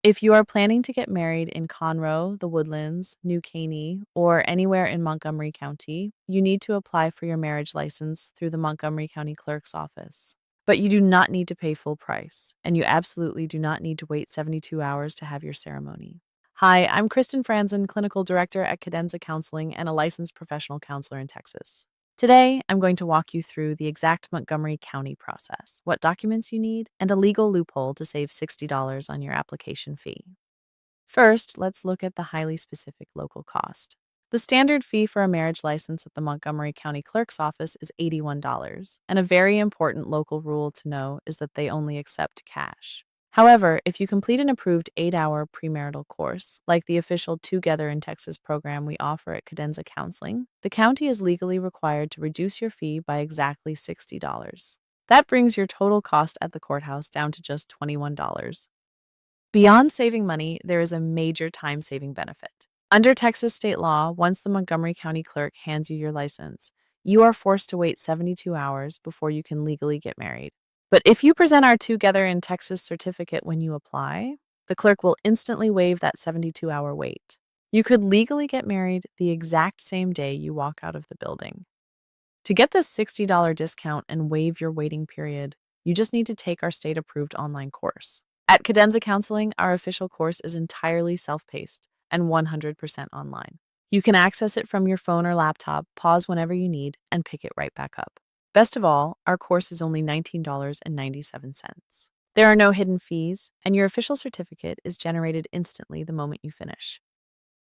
If you are planning to get married in Conroe, the Woodlands, New Caney, or anywhere in Montgomery County, you need to apply for your marriage license through the Montgomery County Clerk's office. But you do not need to pay full price, and you absolutely do not need to wait 72 hours to have your ceremony. Hi, I'm Kristen Franzen, Clinical Director at Cadenza Counseling and a licensed professional counselor in Texas. Today, I'm going to walk you through the exact Montgomery County process, what documents you need, and a legal loophole to save $60 on your application fee. First, let's look at the highly specific local cost. The standard fee for a marriage license at the Montgomery County Clerk's office is $81, and a very important local rule to know is that they only accept cash. However, if you complete an approved 8-hour premarital course, like the official Twogether in Texas program we offer at Cadenza Counseling, the county is legally required to reduce your fee by exactly $60. That brings your total cost at the courthouse down to just $21. Beyond saving money, there is a major time-saving benefit. Under Texas state law, once the Montgomery County Clerk hands you your license, you are forced to wait 72 hours before you can legally get married. But if you present our Together in Texas certificate when you apply, the clerk will instantly waive that 72-hour wait. You could legally get married the exact same day you walk out of the building. To get this $60 discount and waive your waiting period, you just need to take our state-approved online course. At Cadenza Counseling, our official course is entirely self-paced and 100% online. You can access it from your phone or laptop, pause whenever you need, and pick it right back up. Best of all, our course is only $19.97. There are no hidden fees, and your official certificate is generated instantly the moment you finish.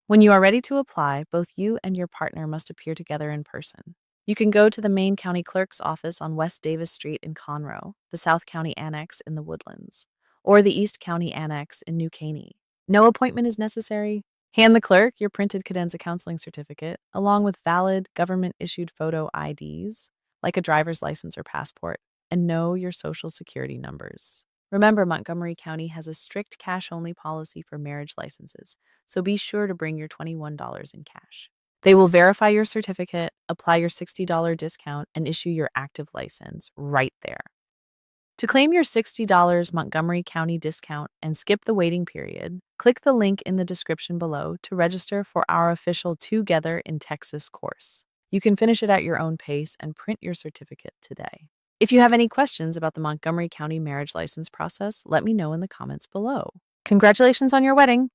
When you are ready to apply, both you and your partner must appear together in person. You can go to the Main County Clerk's office on West Davis Street in Conroe, the South County Annex in the Woodlands, or the East County Annex in New Caney. No appointment is necessary. Hand the clerk your printed Cadenza counseling certificate, along with valid government-issued photo IDs, like a driver's license or passport, and know your social security numbers. Remember, Montgomery County has a strict cash-only policy for marriage licenses, so be sure to bring your $21 in cash. They will verify your certificate, apply your $60 discount, and issue your active license right there. To claim your $60 Montgomery County discount and skip the waiting period, click the link in the description below to register for our official Together in Texas course. You can finish it at your own pace and print your certificate today. If you have any questions about the Montgomery County marriage license process, let me know in the comments below. Congratulations on your wedding!